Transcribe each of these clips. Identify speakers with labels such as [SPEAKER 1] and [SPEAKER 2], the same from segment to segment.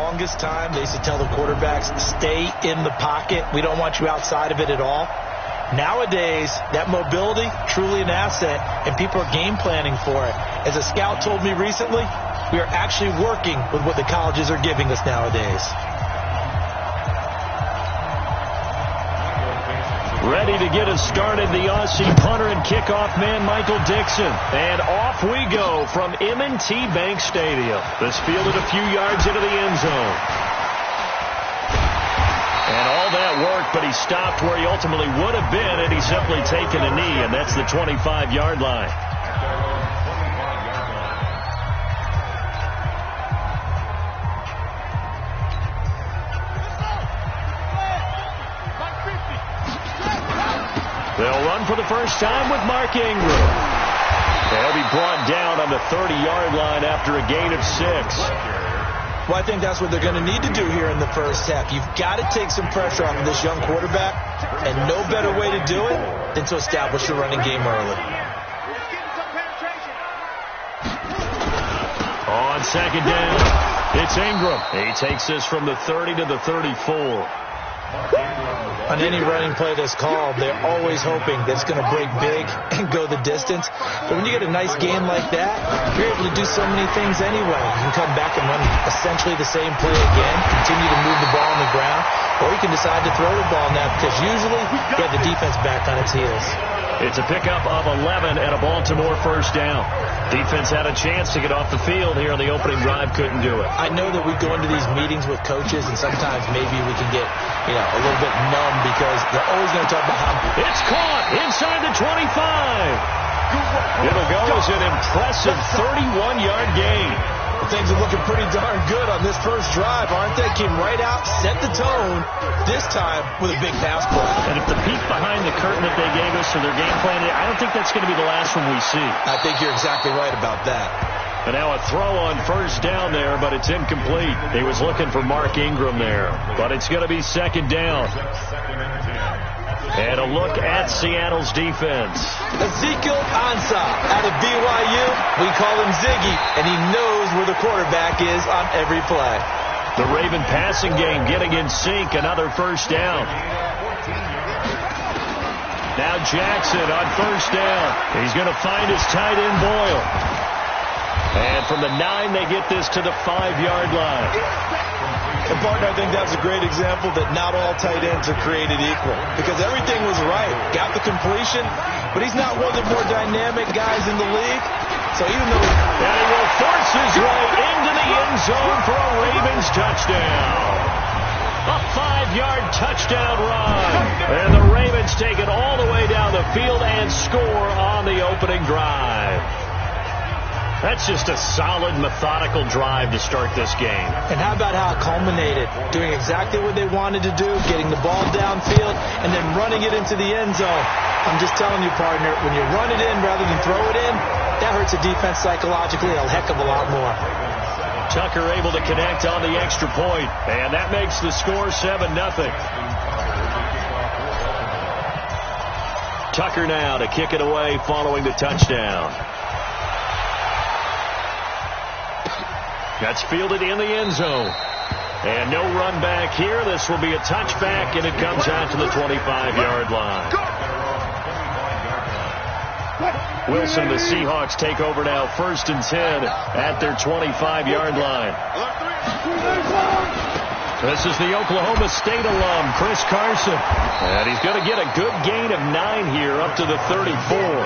[SPEAKER 1] longest time, they used to tell the quarterbacks, stay in the pocket. We don't want you outside of it at all. Nowadays, that mobility, truly an asset, and people are game planning for it. As a scout told me recently, we are actually working with what the colleges are giving us nowadays.
[SPEAKER 2] Ready to get us started, the Aussie punter and kickoff man, Michael Dixon. And off we go from M&T Bank Stadium. This fielded a few yards into the end zone. And all that work, but he stopped where he ultimately would have been, and he's simply taken a knee, and that's the 25-yard line. They'll run for the first time with Mark Ingram. They'll be brought down on the 30-yard line after a gain of 6.
[SPEAKER 1] Well, I think that's what they're going to need to do here in the first half. You've got to take some pressure off of this young quarterback, and no better way to do it than to establish the running game early.
[SPEAKER 2] On second down, it's Ingram. He takes this from the 30 to the 34.
[SPEAKER 1] On any running play that's called, they're always hoping that it's going to break big and go the distance. But when you get a nice game like that, you're able to do so many things anyway. You can come back and run essentially the same play again, continue to move the ball on the ground, or you can decide to throw the ball now because usually you have the defense back on its heels.
[SPEAKER 2] It's a pickup of 11 and a Baltimore first down. Defense had a chance to get off the field here on the opening drive, couldn't do it.
[SPEAKER 1] I know that we go into these meetings with coaches, and sometimes maybe we can get, a little bit numb because they're always going to talk about how...
[SPEAKER 2] It's caught inside the 25. It'll go as an impressive 31-yard gain.
[SPEAKER 1] Things are looking pretty darn good on this first drive, aren't they? Came right out, set the tone, this time with a big pass play.
[SPEAKER 2] And if the peek behind the curtain that they gave us or their game plan, I don't think that's going to be the last one we see.
[SPEAKER 1] I think you're exactly right about that.
[SPEAKER 2] And now a throw on first down there, but it's incomplete. He was looking for Mark Ingram there, but it's going to be second down. And a look at Seattle's defense.
[SPEAKER 1] Ezekiel Ansah out of BYU. We call him Ziggy, and he knows where the quarterback is on every play.
[SPEAKER 2] The Raven passing game getting in sync. Another first down. Now Jackson on first down. He's going to find his tight end Boyle. And from the 9, they get this to the 5-yard line.
[SPEAKER 1] And, partner, I think that's a great example that not all tight ends are created equal. Because everything was right. Got the completion, but he's not one of the more dynamic guys in the league. So even though...
[SPEAKER 2] And he will force his way into the end zone for a Ravens touchdown. A 5-yard touchdown run. And the Ravens take it all the way down the field and score on the opening drive. That's just a solid, methodical drive to start this game.
[SPEAKER 1] And how about how it culminated? Doing exactly what they wanted to do, getting the ball downfield, and then running it into the end zone. I'm just telling you, partner, when you run it in rather than throw it in, that hurts a defense psychologically a heck of a lot more.
[SPEAKER 2] Tucker able to connect on the extra point, and that makes the score 7-0. Tucker now to kick it away following the touchdown. That's fielded in the end zone. And no run back here. This will be a touchback, and it comes out to the 25-yard line. Wilson, the Seahawks take over now, 1st and 10 at their 25-yard line. This is the Oklahoma State alum, Chris Carson. And he's going to get a good gain of 9 here up to the 34.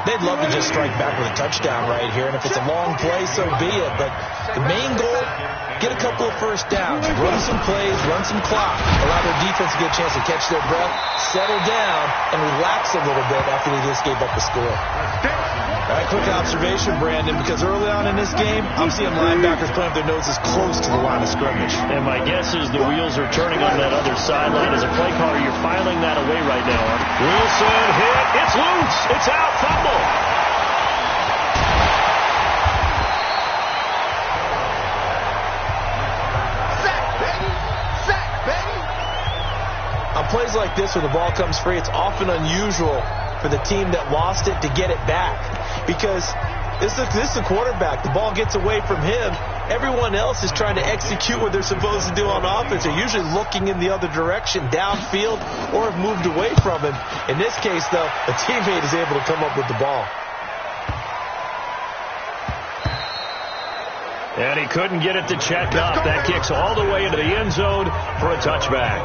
[SPEAKER 1] They'd love to just strike back with a touchdown right here, and if it's a long play, so be it. But the main goal, get a couple of first downs, run some plays, run some clock, allow their defense to get a chance to catch their breath, settle down, and relax a little bit after they just gave up the score. All right, quick observation, Brandon, because early on in this game, I'm seeing linebackers playing with their noses close to the line of scrimmage.
[SPEAKER 2] And my guess is the wheels are turning on that other sideline. As a play caller, you're filing that away right now. Wilson hit. It's loose. It's out. Fumble.
[SPEAKER 1] On plays like this where the ball comes free, it's often unusual for the team that lost it to get it back, because This is the quarterback. The ball gets away from him. Everyone else is trying to execute what they're supposed to do on offense. They're usually looking in the other direction, downfield, or have moved away from him. In this case, though, a teammate is able to come up with the ball.
[SPEAKER 2] And he couldn't get it to check up. That kicks all the way into the end zone for a touchback.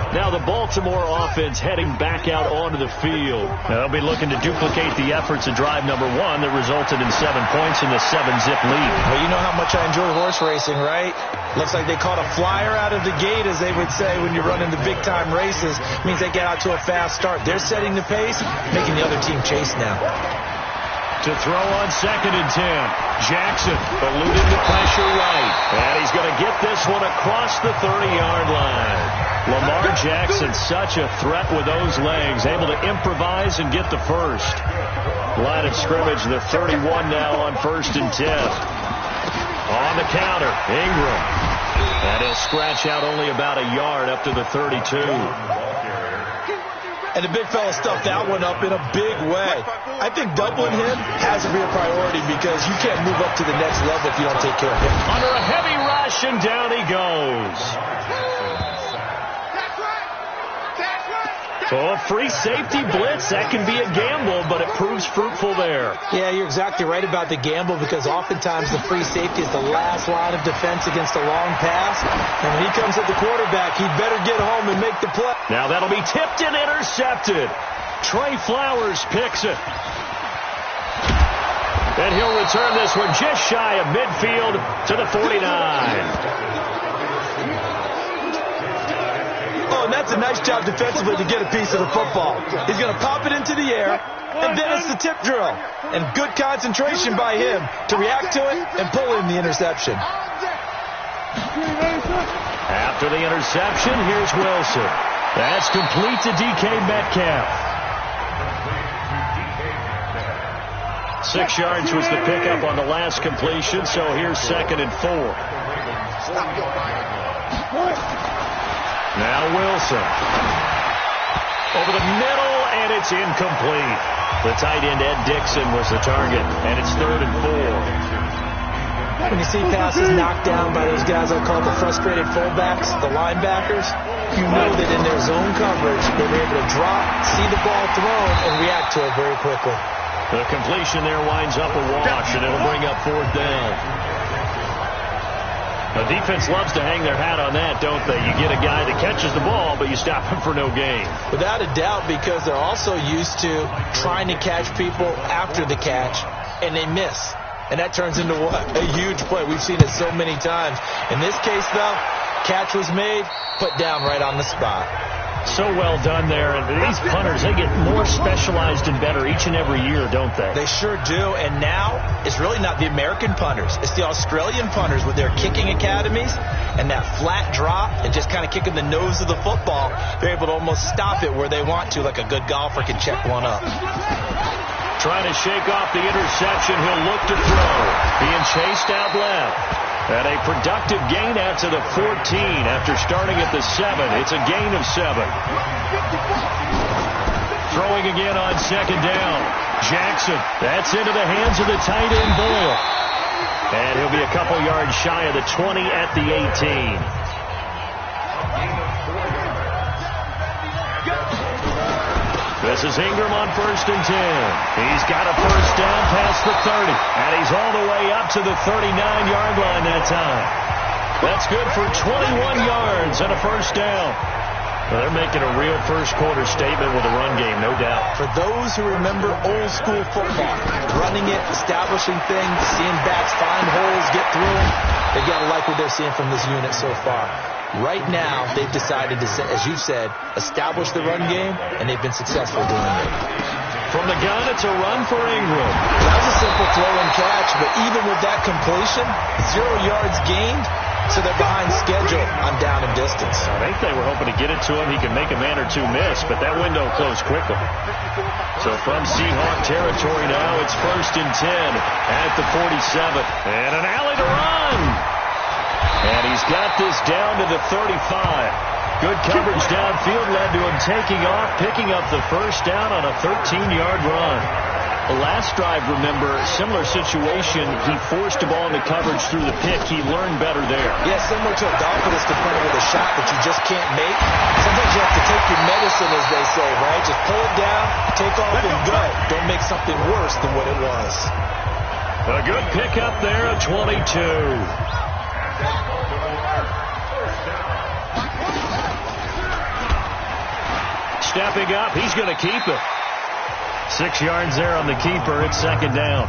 [SPEAKER 2] Now the Baltimore offense heading back out onto the field. They'll be looking to duplicate the efforts of drive number 1 that resulted in 7 points in the 7-zip lead.
[SPEAKER 1] Well, you know how much I enjoy horse racing, right? Looks like they caught a flyer out of the gate, as they would say when you're running the big-time races. It means they get out to a fast start. They're setting the pace, making the other team chase now.
[SPEAKER 2] To throw on 2nd and 10. Jackson eluding the pressure right. And he's going to get this one across the 30-yard line. Lamar Jackson, such a threat with those legs, able to improvise and get the first. Line of scrimmage, the 31 now on 1st and 10. On the counter, Ingram. And he'll scratch out only about a yard up to the 32.
[SPEAKER 1] And the big fella stuffed that one up in a big way. I think doubling him has to be a priority because you can't move up to the next level if you don't take care of him.
[SPEAKER 2] Under a heavy rush, and down he goes. So a free safety blitz, that can be a gamble, but it proves fruitful there.
[SPEAKER 1] Yeah, you're exactly right about the gamble because oftentimes the free safety is the last line of defense against a long pass. And when he comes at the quarterback, he'd better get home and make the play.
[SPEAKER 2] Now that'll be tipped and intercepted. Trey Flowers picks it. And he'll return this one just shy of midfield to the 49.
[SPEAKER 1] Oh, and that's a nice job defensively to get a piece of the football. He's going to pop it into the air, and then it's the tip drill. And good concentration by him to react to it and pull in the interception.
[SPEAKER 2] After the interception, here's Wilson. That's complete to DK Metcalf. 6 yards was the pickup on the last completion, so here's 2nd and 4. Now Wilson. Over the middle, and it's incomplete. The tight end, Ed Dixon, was the target, and it's 3rd and 4.
[SPEAKER 1] When you see passes knocked down by those guys I call the frustrated fullbacks, the linebackers, you know that in their zone coverage, they were able to drop, see the ball thrown, and react to it very quickly.
[SPEAKER 2] The completion there winds up a wash, and it'll bring up 4th down. The defense loves to hang their hat on that, don't they? You get a guy that catches the ball, but you stop him for no gain.
[SPEAKER 1] Without a doubt, because they're also used to trying to catch people after the catch, and they miss. And that turns into what? A huge play. We've seen it so many times. In this case, though, catch was made, put down right on the spot.
[SPEAKER 2] So well done there. And these punters, they get more specialized and better each and every year, don't they?
[SPEAKER 1] They sure do. And now it's really not the American punters. It's the Australian punters with their kicking academies and that flat drop and just kind of kicking the nose of the football. They're able to almost stop it where they want to, like a good golfer can check one up.
[SPEAKER 2] Trying to shake off the interception. He'll look to throw. Being chased out left. And a productive gain out to the 14 after starting at the 7. It's a gain of 7. Throwing again on 2nd down. Jackson. That's into the hands of the tight end Boyle. And he'll be a couple yards shy of the 20 at the 18. This is Ingram on 1st and 10. He's got a first down past the 30. And he's all the way up to the 39-yard line that time. That's good for 21 yards and a first down. Well, they're making a real first-quarter statement with a run game, no doubt.
[SPEAKER 1] For those who remember old-school football, running it, establishing things, seeing backs find holes, get through them, they got to like what they're seeing from this unit so far. Right now, they've decided to, as you said, establish the run game, and they've been successful doing it.
[SPEAKER 2] From the gun, it's a run for Ingram.
[SPEAKER 1] That was a simple throw and catch, but even with that completion, 0 yards gained, so they're behind schedule on down and distance.
[SPEAKER 2] I think they were hoping to get it to him. He could make a man or two miss, but that window closed quickly. So from Seahawk territory now, it's 1st and 10 at the 47. And an alley to run. And he's got this down to the 35. Good coverage downfield led to him taking off, picking up the first down on a 13-yard run. Last drive, remember, similar situation. He forced the ball into coverage through the pick. He learned better there.
[SPEAKER 1] Yeah, similar to a golfer that's confronted with a shot that you just can't make. Sometimes you have to take your medicine, as they say, right? Just pull it down, take off, and go. Don't make something worse than what it was.
[SPEAKER 2] A good pickup there at 22. Stepping up, he's going to keep it. 6 yards there on the keeper. It's second down.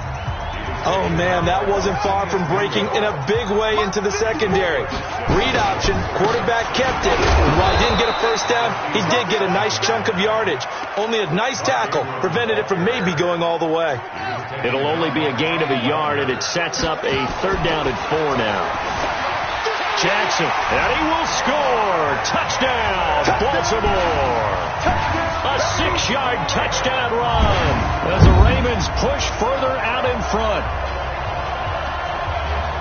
[SPEAKER 1] Oh, man, that wasn't far from breaking in a big way into the secondary. Read option, quarterback kept it. And while he didn't get a first down, he did get a nice chunk of yardage. Only a nice tackle prevented it from maybe going all the way.
[SPEAKER 2] It'll only be a gain of a yard, and it sets up a third down at 4 now. Jackson, and he will score. Touchdown, Baltimore. A 6-yard touchdown run as the Ravens push further out in front.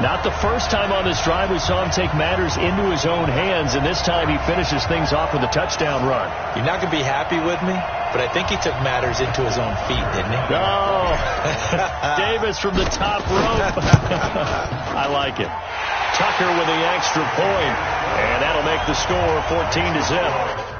[SPEAKER 2] Not the first time on this drive we saw him take matters into his own hands, and this time he finishes things off with a touchdown run.
[SPEAKER 1] You're not going to be happy with me, but I think he took matters into his own feet, didn't he?
[SPEAKER 2] Oh, Davis from the top rope. I like it. Tucker with the extra point, and that'll make the score 14-0.